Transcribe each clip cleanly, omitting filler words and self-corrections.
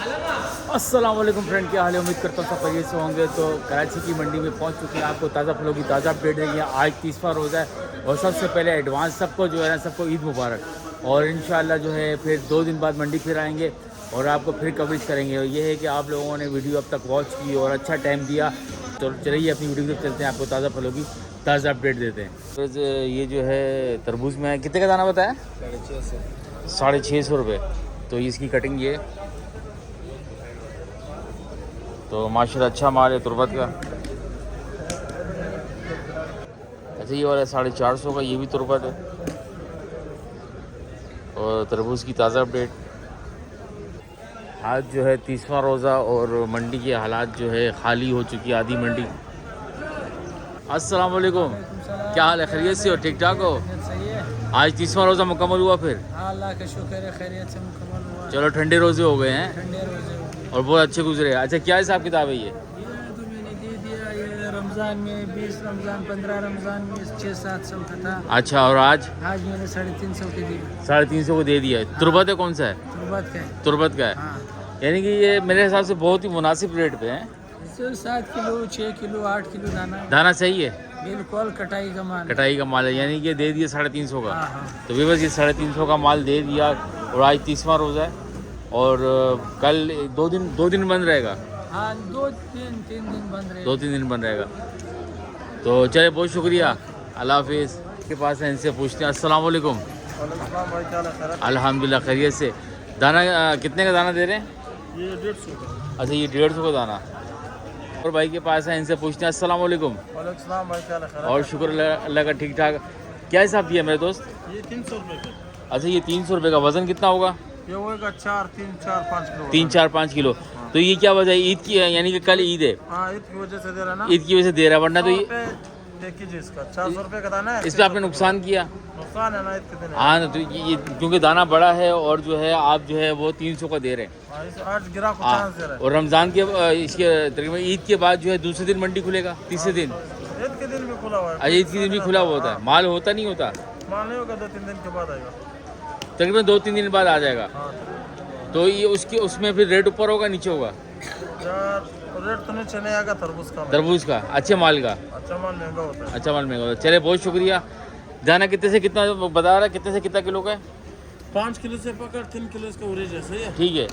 अस्सलाम वालेकुम फ्रेंड, क्या हाल है? उम्मीद करता हूँ सब खैरियत से होंगे। तो कराची की मंडी में पहुँच चुके हैं, आपको ताज़ा फलों की ताज़ा अपडेट देंगे। आज 30वां रोज़ा है और सबसे पहले एडवांस सबको जो है ना, सबको ईद मुबारक। और इंशाल्लाह जो है फिर 2 दिन बाद मंडी फिर आएंगे और आपको फिर कवरेज करेंगे। और ये है कि आप लोगों ने वीडियो अब तक वॉच की और अच्छा टाइम दिया। तो चलिए अपनी वीडियो की तरफ चलते हैं, आपको ताज़ा फलों की ताज़ा अपडेट देते हैं। तो ये जो है तरबूज में कितने का दाना बताया? 650 रुपये। तो इसकी कटिंग ये, तो माशाल्लाह अच्छा माल है तुरबत का। अच्छा ये वाला 450 का, ये भी तुरबत है। और तरबूज की ताज़ा अपडेट। आज जो है 30वां रोज़ा और मंडी के हालात जो है खाली हो चुकी है आधी मंडी। अस्सलाम वालेकुम, क्या हाल है? खैरियत से हो? ठीक ठाक हो? सही है। आज 30वां रोज़ा मुकम्मल हुआ फिर? अल्लाह का शुक्र है, खैरियत से मुकम्मल हुआ। चलो ठंडे रोज़े हो गए हैं ठंडे रोजे हो गए। और बहुत अच्छे गुजरे। अच्छा क्या हिसाब किताब है ये? तो मैंने दे दिया, ये रमज़ान में 20 रमज़ान 15 रमज़ान में 600-700 का था। अच्छा, और आज मैंने 350 के दिया। 350 को दे दिया है। तुरबत है कौन सा है? तुरबत का है। तुरबत का है। हाँ, यानी कि ये मेरे हिसाब से बहुत ही मुनासिब रेट पे है। इससे 7 किलो 6 किलो 8 किलो दाना है। दाना सही है, बिल्कुल कटाई का माल है। कटाई का माल है। यानी कि दे दिया 350 का। हाँ हाँ। तो भी बस ये 350 का माल दे दिया। और आज 30वां रोज़ा है और कल दो दिन बंद रहेगा। हाँ, 2-3 दिन बंद रहे। 2-3 दिन बंद रहेगा। तो चले, बहुत शुक्रिया, अल्लाह हाफिज़। के पास है, इनसे पूछते हैं। अस्सलाम वालेकुम। अल्हम्दुलिल्लाह खैरियत से। दाना कितने का दाना दे रहे हैं? ये 150 का। अच्छा ये 150 का दाना। और भाई के पास है, इनसे पूछते हैं। अस्सलाम वालेकुम। और शुक्र अल्लाह का, ठीक ठाक। क्या हिसाब किया मेरे दोस्त? ये 300 रुपये का। अच्छा ये 300 रुपये का। वज़न कितना होगा? ये होगा 3-4-5 किलो। 3-4-5 किलो। तो ये क्या वजह है? ईद की है, यानी कि कल ईद है। हाँ, ईद की वजह से दे रहा ना। ईद की वजह से दे रहा है, वरना तो ये इसका 400 रुपये का दाना है। इस पर आपने नुकसान किया। नुकसान है ना, ईद के दिन है। हाँ, तो ये क्योंकि दाना बड़ा है और जो है आप जो है वो 300 का दे रहे हैं। हाँ, इसे आज गिरा को हाँ, चांस दे रहा है। और रमज़ान के इसके तकरीबन ईद के बाद जो है दूसरे दिन मंडी खुलेगा, तीसरे दिन। ईद के दिन भी खुला हुआ है। अच्छा ईद के दिन भी खुला हुआ होता है। माल होता नहीं होता? माल नहीं होगा, 2-3 दिन के बाद आएगा। तकरीबन 2-3 दिन बाद आ जाएगा। हाँ, तो ये उसमें फिर रेट ऊपर होगा नीचे होगा? यार रेट तो नीचे नहीं आएगा तरबूज का। तरबूज का अच्छे माल का? अच्छा माल महंगा होता है। अच्छा माल महंगा होता है। चले बहुत शुक्रिया। दाना कितने से कितना बता रहा है? कितने से कितना किलो का है? 5 किलो से पकड़ 3 किलो इसका उरेज है। सही है। ठीक है।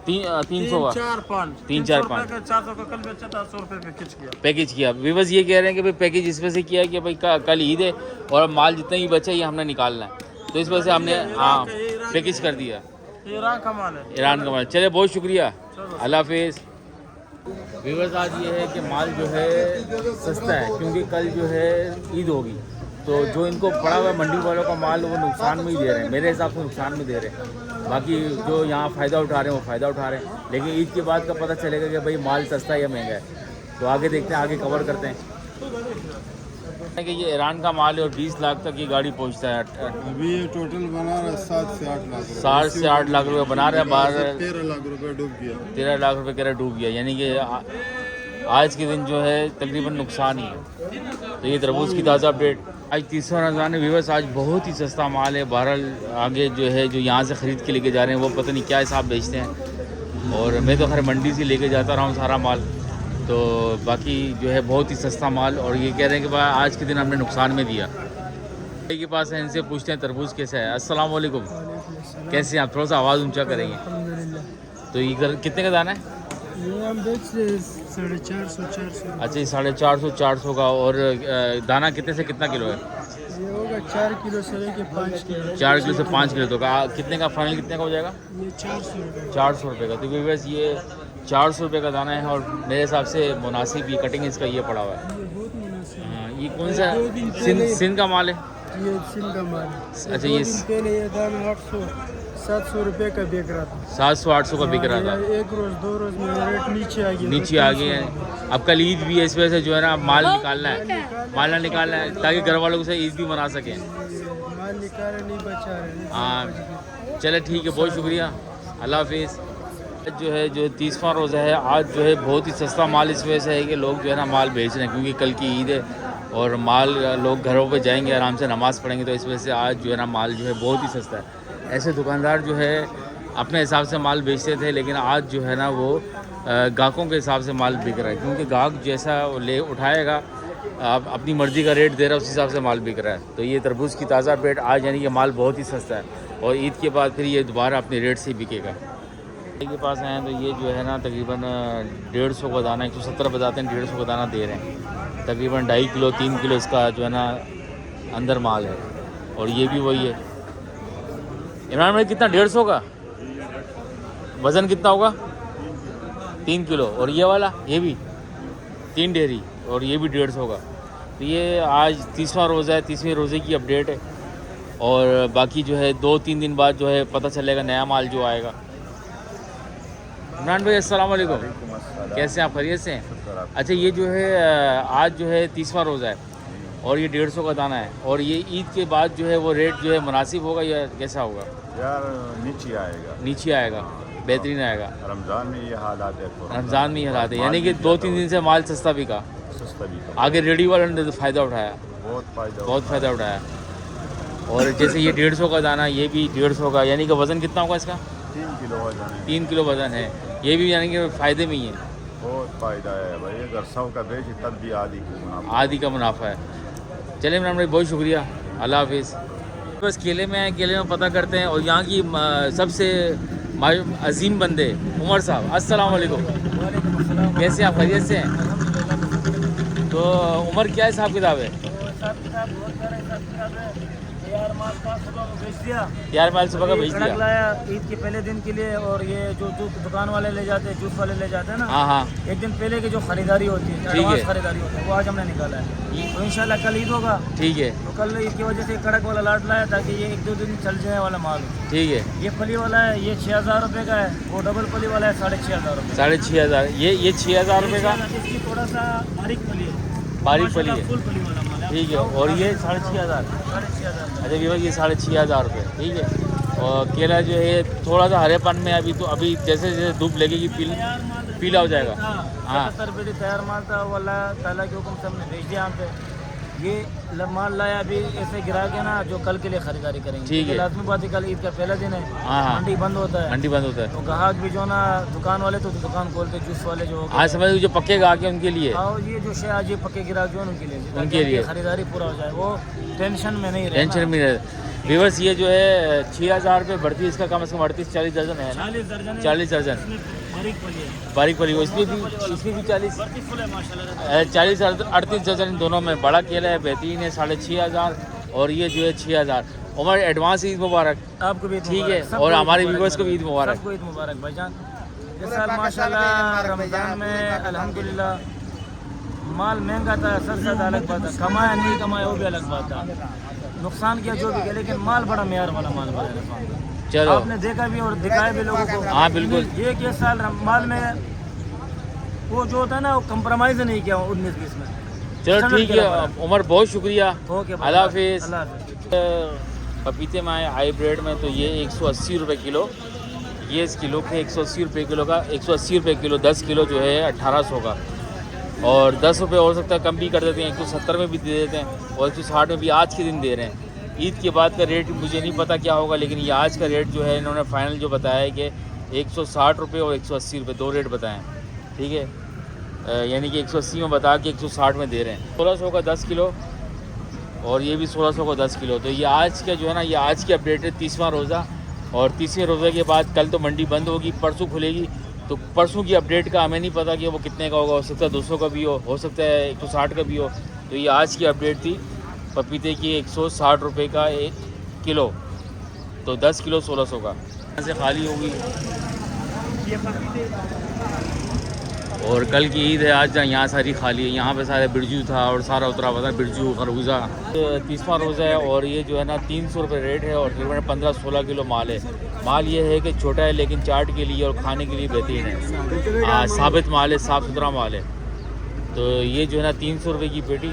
300 का 3-4-5 3-4-5 का 400 का कल बेचा था, 100 रुपये पैकेज किया। पैकेज किया। विवस ये कह रहे हैं कि भाई पैकेज इस वजह से किया है कि भाई कल ईद है और माल जितना ही बचा ये हमने निकालना है, तो इस वजह से हमने हाँ पैकेज कर दिया। ईरान का माल है। ईरान का माल। चले बहुत शुक्रिया, अल्लाह हाफिज़। विवस आज ये है कि माल जो है सस्ता है क्योंकि कल जो है ईद होगी, तो जो इनको पड़ा हुआ है मंडी वालों का माल वो नुकसान में ही दे रहे हैं, मेरे हिसाब से नुकसान में दे रहे हैं। बाकी जो यहाँ फ़ायदा उठा रहे हैं वो फ़ायदा उठा रहे हैं, लेकिन ईद के बाद का पता चलेगा कि भाई माल सस्ता है या महंगा है। तो आगे देखते हैं, आगे कवर करते हैं कि ये ईरान का माल है और 20 लाख तक ये गाड़ी पहुँचता है। अभी ये टोटल बना रहा है 7 से 8 लाख रुपए। 7 से 8 लाख रुपये बना रहे हैं। 13 लाख रुपए डूब गया। 13 लाख रुपये कह रहा डूब गया। यानी कि आज के दिन जो है तकरीबन नुकसान ही है। तो ये तरबूज की ताज़ा अपडेट। आज 30वां रमज़ान है विवस, आज बहुत ही सस्ता माल है। बहरहाल आगे जो है जो यहाँ से ख़रीद के लेके जा रहे हैं वो पता नहीं क्या हिसाब बेचते हैं, और मैं तो खैर मंडी से लेके जाता रहा हूँ सारा माल। तो बाकी जो है बहुत ही सस्ता माल, और ये कह रहे हैं कि भाई आज के दिन हमने नुकसान में दिया। भाई के पास है, इनसे पूछते हैं तरबूज कैसा है। अस्सलाम वालेकुम, कैसे हैं आप? थोड़ा सा आवाज़ ऊंचा करेंगे। अल्हम्दुलिल्लाह। तो ये कितने का दाना है? ये हम बेच 450-400। अच्छा ये 450 का। और दाना कितने से कितना किलो है? ये होगा 4 किलो से लेके 5 किलो। 4 किलो से 5 किलो। तो कितने का फाइनल कितने का हो जाएगा? ये 400 रुपये। 400 रुपये का। तो बस ये 400 रुपये का दाना है और मेरे हिसाब से मुनासिब ये कटिंग इसका ये पड़ा हुआ है। ये बहुत मुनासिब है। हाँ, ये कौन सा सिंध का माल है? ये सिंध का माल है। अच्छा, 2 ये दिन पहले ये दाना 800-700 रुपये का बिक रहा था। 700-800 का बिक रहा था। एक रोज 2 रोज में रेट नीचे आ गया। नीचे आ गए हैं। अब कल ईद भी है, इस वजह से जो है ना माल निकालना है, माल ना निकालना है ताकि घर वालों से ईद भी मना सकें। माल निकाले नहीं बचा रहे। हाँ चले ठीक है, बहुत शुक्रिया, अल्लाह हाफिज़। जो है जो 30वां रोज़ा है, आज जो है बहुत ही सस्ता माल इस वजह से है कि लोग जो है ना माल बेच रहे हैं क्योंकि कल की ईद है और माल लोग घरों पे जाएंगे, आराम से नमाज़ पढ़ेंगे, तो इस वजह से आज जो है ना माल जो है बहुत ही सस्ता है। ऐसे दुकानदार जो है अपने हिसाब से माल बेचते थे, लेकिन आज जो है ना वो ग्राहकों के हिसाब से माल बिक रहा है, क्योंकि ग्राहक जैसा वो ले उठाएगा आप अपनी मर्ज़ी का रेट दे रहा है, उस हिसाब से माल बिक रहा है। तो ये तरबूज की ताज़ा अपडेट आज, यानी कि माल बहुत ही सस्ता है और ईद के बाद फिर ये दोबारा अपने रेट से ही बिकेगा। के पास आए हैं तो ये जो है ना तकरीबन 150 का दाना, 170 बताते हैं, 150 का दाना दे रहे हैं। तकरीबन 2.5 किलो 3 किलो इसका जो है ना अंदर माल है, और ये भी वही है। इमरान भाई कितना 150 का वज़न कितना होगा? 3 किलो। और ये वाला ये भी 3 ढेरी, और ये भी 150 का। तो ये आज 30वां रोज़ा है, 30वें रोज़े की अपडेट है, और बाकी जो है 2-3 दिन बाद जो है पता चलेगा नया माल जो आएगा। इमरान भाई अस्सलाम वालेकुम, कैसे हैं आप? खैरियत से हैं? अच्छा, ये जो है आज जो है 30वां रोज़ा है और ये 150 का दाना है, और ये ईद के बाद जो है वो रेट जो है मुनासिब होगा या कैसा होगा? यार नीचे आएगा, नीचे आएगा, बेहतरीन आएगा। रमज़ान में ये हालात है, रमज़ान में ये हालात है, यानी कि 2-3 दिन से माल सस्ता बिका, सस्ता भी था। आगे रेडी वालों ने तो फ़ायदा उठाया, बहुत फ़ायदा उठाया। और जैसे ये 150 का दाना, ये भी 150 का, यानी कि वज़न कितना होगा इसका? 3 किलो वजन है। 3 किलो वज़न है, ये भी यानी कि फ़ायदे में ही है, बहुत फ़ायदा है भाई। अगर 100 का बेचे तब भी आधी का मुनाफा है। चलिए इमरान भाई बहुत शुक्रिया, अल्लाह हाफिज़। बस केले में आए, केले में पता करते हैं, और यहाँ की सबसे अजीम बंदे उमर साहब, अस्सलाम वालेकुम, कैसे आप? खैरियत से हैं? तो उमर क्या हिसाब किताब है? यार माल सुबह का भेज दिया, लाया ईद के पहले दिन के लिए, और ये जो दुकान वाले ले जाते हैं, जूस वाले ले जाते हैं ना, हाँ हाँ, एक दिन पहले की जो खरीदारी होती है, ठीक है, खरीदारी होती है, वो आज हमने निकाला है। तो इंशाल्लाह कल ईद होगा, ठीक है। तो कल ईद की वजह से कड़क वाला लाट लाया, ताकि ये 1-2 दिन चल जाने वाला माल, ठीक है। ये फली वाला है, ये 6,000 रुपये का है, वो डबल फली वाला है 6,500 रुपये, 6,500। ये 6,000 रुपये का इसकी थोड़ा सा बारीक फली है, बारीक फली है, फुल फली वाला माल है, ठीक है। और ये 6,500। 6,500। अच्छा व्यूअर, ये 6,500 रुपये, ठीक है। और केला जो है थोड़ा सा हरेपन में, अभी तो अभी जैसे जैसे धूप लगेगी पीला हो जाएगा। हाँ, 70 रुपये तैयार माल था, वो अल्लाह ताला के हुक्म से हमने भेज दिया। यहाँ पे ये माल लाया, अभी ऐसे गिरा के ना जो कल के लिए खरीदारी करेंगे, ठीक है। लाजमी बात है, कल ईद का पहला दिन है, हाँ, मंडी बंद होता है, मंडी बंद होता है, तो ग्राहक भी जो ना दुकान वाले तो दुकान खोलते, जूस वाले जो हाँ समझ, जो पक्के ग्राहक हैं उनके लिए, और ये जो आज ये पक्के गिराक जो है उनके लिए खरीदारी पूरा हो जाए, वो टेंशन में नहीं रहना। टेंशन में रहे। व्यूअर्स, ये जो है 6,000 रुपये बढ़ती है, इसका कम से कम 38-40 दर्जन है ना, 40 दर्जन बारीक फली हो, इसमें भी 40 38 दर्जन, इन दोनों में बड़ा केला है, बेहतरीन है, 6,500, और ये जो है 6,000। उमर एडवांस ईद मुबारक आपको भी, ठीक है, और हमारे व्यूअर्स को भी ईद मुबारक। सबको ईद मुबारक भाईजान। इस साल माशाल्लाह रमज़ान में अल्हम्दुलिल्लाह माल महंगा था, सस्ता था, अलग बात है, कमाया नहीं कमाया वो भी अलग बात था, नुकसान किया जो भी किया, लेकिन माल बड़ा मेयार वाला माल बना। चलो, आपने देखा भी और दिखाया भी लोगों को। हाँ बिल्कुल, ये साल माल में वो जो होता है ना, वो कंप्रोमाइज़ नहीं किया 19-20 में। चलो ठीक है उमर, बहुत शुक्रिया, ओके, अल्लाह हाफिज़। पपीते में आए हाईब्रिड में, तो ये 180 रुपये किलो, ये इस किलो के 180 रुपये किलो का, 180 रुपये किलो, 10 किलो जो है 1,800 का, और 10 रुपये हो सकता है कम भी कर देते हैं, 170 में भी दे देते हैं, और 160 में भी आज के दिन दे रहे हैं। ईद के बाद का रेट मुझे नहीं पता क्या होगा, लेकिन ये आज का रेट जो है इन्होंने फाइनल जो बताया है कि 160 रुपये और 180 रुपये, 2 रेट बताएं, ठीक है। यानी कि 180 में बता के 160 में दे रहे हैं। 1,600 का 10 किलो, और ये भी 1,600 का 10 किलो। तो ये आज का जो है ना, ये आज की अपडेट है, 30वां रोज़ा, और 30वें रोज़े के बाद कल तो मंडी बंद होगी, परसों खुलेगी, तो परसों की अपडेट का हमें नहीं पता कि वो कितने का होगा, हो सकता है 200 का भी हो सकता है 160 का भी हो। तो ये आज की अपडेट थी पपीते की, 160 रुपये का 1 किलो, तो 10 किलो 1,600 का। यहाँ से खाली होगी, और कल की ईद है, आज यहाँ सारी खाली है, यहाँ पे सारे बिरजू था और सारा उतरा हुआ था, बिरजू खरबूजा। 30वां रोज़ा है, और ये जो है ना 300 रुपये रेट है, और तकरीबन 15-16 किलो माल है। माल ये है कि छोटा है, लेकिन चाट के लिए और खाने के लिए बेहतरीन है, साबित माल है, साफ़ सुथरा माल है। तो ये जो है ना 300 रुपये की पेटी,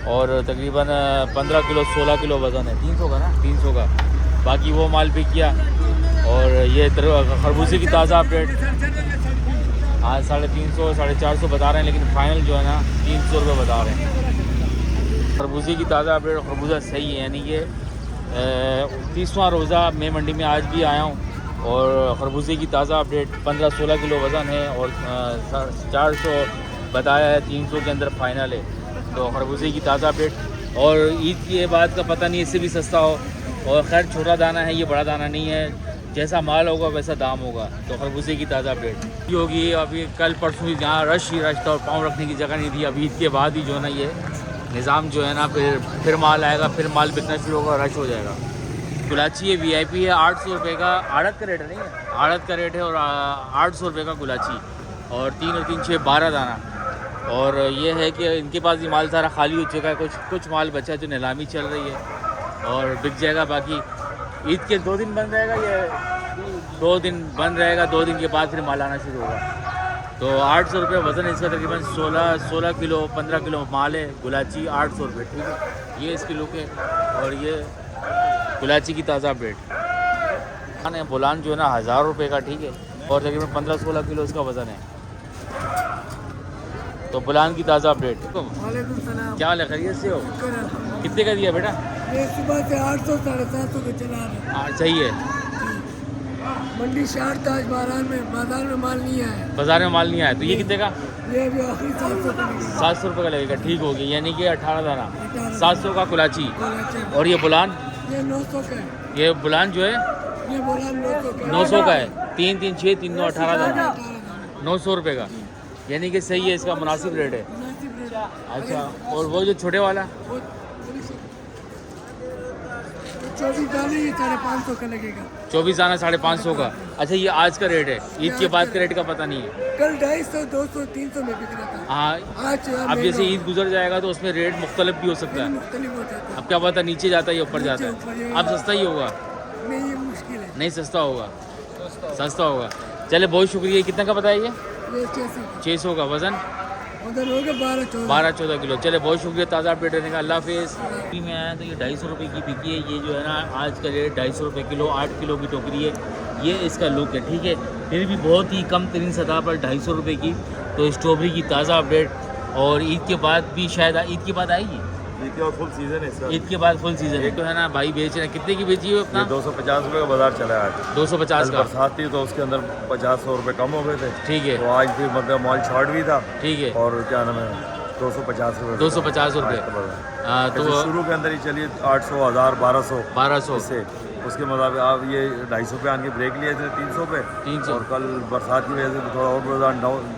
और तकरीबन 15 किलो 16 किलो वज़न है, 300 का ना, 300 का। बाकी वो माल बिक गया। और ये खरबूजे की ताज़ा अपडेट आज 350 450 बता रहे हैं, लेकिन फ़ाइनल जो है ना 300 रुपये बता रहे हैं। खरबूजे की ताज़ा अपडेट, खरबूजा सही है, यानी कि 30वां रोज़ा मैं मंडी में आज भी आया हूँ, और खरबूजे की ताज़ा अपडेट 15-16 किलो वज़न है और 400 बताया है, 300 के अंदर फाइनल है। तो खरबूजे की ताज़ा अपडेट। और ईद के बाद का पता नहीं, इससे भी सस्ता हो। और खैर छोटा दाना है, ये बड़ा दाना नहीं है, जैसा माल होगा वैसा दाम होगा। तो खरबूजे की ताज़ा अपडेट ये होगी। अभी कल परसों ही जहाँ रश ही रश था और पाँव रखने की जगह नहीं थी, अभी ईद के बाद ही जो है ना ये निज़ाम जो है ना फिर माल आएगा, फिर माल बिकना शुरू होगा, रश हो जाएगा। गुलाची है, VIP है, 800 रुपये का आड़त का रेट है, नहीं है आड़त का रेट है। और 800 रुपये का गुलाची और 3 और 3 6 12 दाना। और ये है कि इनके पास ये माल सारा खाली हो चुका है, कुछ माल बचा है जो नीलामी चल रही है और बिक जाएगा। बाकी ईद के 2 दिन बंद रहेगा, ये 2 दिन बंद रहेगा, 2 दिन के बाद फिर माल आना शुरू होगा। तो 800 रुपये वज़न है इसका, तकरीबन 16 किलो 15 किलो माल है। गुलाची 800 रुपये, ठीक है, ये इसके लुक है। और ये गुलाची की ताज़ा अपडेट है। बुलान जो है ना 1000 रुपये का, ठीक है, और तकरीबन 15-16 किलो इसका वज़न है। तो बुलान की ताज़ा अपडेट। क्या हाल है, खैरियत से हो? कितने का दिया बेटा? ये सुबह से 800 750 के चला रहे। हाँ सही है। मंडी शार ताज बाजार में माल नहीं आया। बाज़ार में माल नहीं आया, तो ये कितने का? ये भी आखिरी 700 का लगेगा। 700 रुपये का लगेगा, ठीक होगी, यानी कि 18 दाना 700 का गुलाची। अच्छा, और ये बुलान, ये 900 का है। ये बुलान जो है ये बोला 900 का 900 का है। 3 3 6 3 9 18 दाना 900 रुपये का, यानी कि सही है, इसका मुनासिब रेट है। मुनासिब रेट। अच्छा, और वो जो छोटे वाला 24 दाने ये 550 का लगेगा। 24 दाना 550 का। अच्छा, ये आज का रेट है, ईद के बाद का रेट का पता नहीं है। कल 250 200 300 में बिक रहा था। हाँ, आज अब जैसे ईद गुजर जाएगा तो उसमें रेट मुख्तलिफ भी हो सकता है। मुख्तलिफ हो जाता अब क्या पता नीचे जाता है या ऊपर जाता ऊपर है। ये- अब सस्ता ही होगा, है। नहीं, ये मुश्किल है। नहीं सस्ता होगा, सस्ता होगा। चले, बहुत शुक्रिया। कितना का बताइए? ये 600 600 का वज़न, उधर हो गया 12-14। 12-14 किलो। चले, बहुत शुक्रिया ताज़ा अपडेट देने का, अल्लाह हाफिज़। में आया तो ये 250 रुपये की बिकी है। ये जो है ना आज का रेट 250 रुपये किलो, 8 किलो की टोकरी है। ये इसका लुक है, ठीक है, फिर भी बहुत ही कम तरीन सतह पर 250 रुपये की। तो स्ट्रॉबेरी की ताज़ा अपडेट। और ईद के बाद भी शायद ईद के बाद आएगी, ईद के बाद फुल सीज़न है इसका। ईद के बाद फुल सीज़न है। तो है ना भाई बेच रहे हैं, कितने की बेची है अपना? 250 रुपये का बाजार चला है आज। 250 का, बरसात थी तो उसके अंदर 50-100 रुपये कम हो गए थे। ठीक है, तो आज फिर मतलब मॉल शॉर्ट भी था, ठीक है, और क्या नाम है 250 रुपये 250 रुपये। तो तो शुरू के अंदर ही चलिए 800 1000 1200 1200 से उसके मतलब आप ये 250 रुपये आन के ब्रेक लिए थे 300 पे 300। और कल बरसात की वजह से थोड़ा और बाजार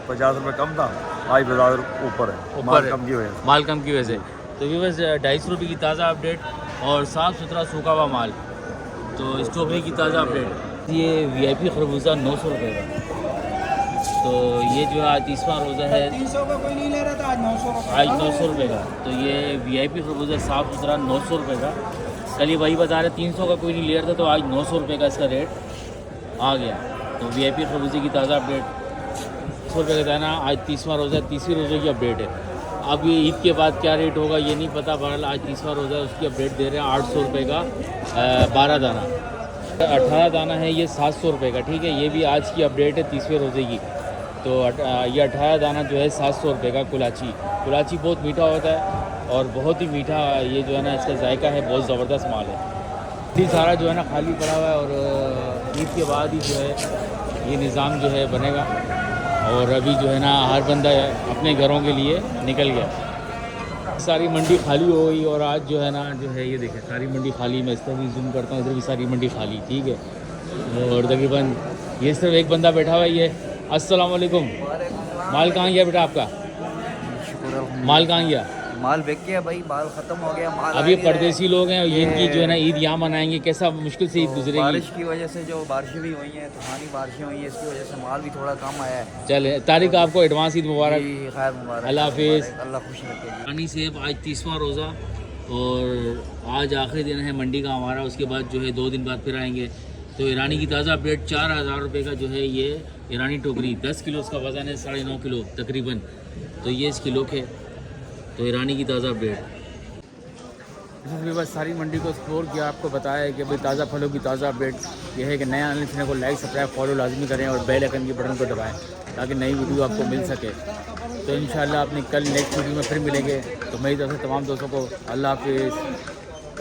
50 रुपये कम था, आज बाजार ऊपर है, ऊपर माल है। कम की वजह से। माल कम की वजह से। तो ये बस 250 रुपये की ताज़ा अपडेट और साफ़ सुथरा सूखा हुआ माल। तो स्ट्रॉबेरी की ताज़ा अपडेट। ये VIP खरबूजा 900 रुपये का। तो ये जो है आज 30वां रोज़ा है, 300 का कोई नहीं ले रहा था, आज 900 का। आज 900 रुपये का। तो ये VIP खरबूजा साफ़ सुथरा 900 रुपये का। कल ही वही बता रहे 300 का कोई नहीं ले रहा था, तो आज 900 रुपये का इसका रेट आ गया। तो VIP खरबूजे की ताज़ा अपडेट 100 रुपये का दाना। आज 30वां रोज़ा है, 30वीं रोज़े की अपडेट है। अब ये ईद के बाद क्या रेट होगा ये नहीं पता, बहरहाल आज 30वां रोज़ा है, उसकी अपडेट दे रहे हैं 800 रुपये का 12 दाना। 18 दाना है ये 700 रुपये का, ठीक है, ये भी आज की अपडेट है 30वें रोज़े की। तो ये 18 दाना जो है 700 रुपये का कुलाची। कुलाची बहुत मीठा होता है और बहुत ही मीठा ये जो है ना इसका जायका है, बहुत ज़बरदस्त माल है। ये सारा जो है ना खाली पड़ा हुआ है और ईद के बाद ही जो है ये निज़ाम जो है बनेगा। और अभी जो है ना हर बंदा अपने घरों के लिए निकल गया। सारी मंडी खाली हो गई और आज जो है ना जो है ये देखें सारी मंडी खाली। मैं इस तरह भी जूम करता हूँ, इधर भी सारी मंडी खाली, ठीक है। और तकरीबन ये सिर्फ एक बंदा बैठा हुआ है। ये अस्सलाम वालेकुम। माल कहाँ गया बेटा आपका? माल कहाँ गया? माल बिक गया भाई, माल खत्म हो गया। माल अब ये परदेसी लोग हैं, ये इनकी जो है ना ईद यहाँ मनाएंगे, कैसा मुश्किल से ईद गुजरेगी। बारिश की वजह से जो बारिशें भी हुई हैं, तूफानी बारिशें हुई हैं, इसकी वजह से माल भी थोड़ा कम आया है। चले, तारिक आपको एडवांस ईद मुबारक। जी, खैर मुबारक, अल्लाह हाफिज़। अल्लाह खुश रखे जी। पानी से आज 30वां रोज़ा और आज आखिरी दिन है मंडी का हमारा। उसके बाद जो है 2 दिन बाद फिर आएंगे। तो ईरानी की ताज़ा अपडेट 4000 रुपये का जो है ये ईरानी टोकरी, 10 किलो उसका वज़न है, 9.5 किलो तकरीबन। तो ये इसकी लुक है। तो ईरानी की ताज़ा अपडेट। बस सारी मंडी को एक्सप्लोर किया, आपको बताया है कि भाई ताज़ा फलों की ताज़ा अपडेट ये है कि नया आने चैनल को लाइक सब्सक्राइब फॉलो लाजमी करें और बेल आइकन के बटन को दबाएं ताकि नई वीडियो आपको मिल सके। तो इंशाल्लाह अपनी कल नेक्स्ट वीडियो में फिर मिलेंगे। तो मेरी तरफ से तमाम दोस्तों को अल्लाह हाफिज़।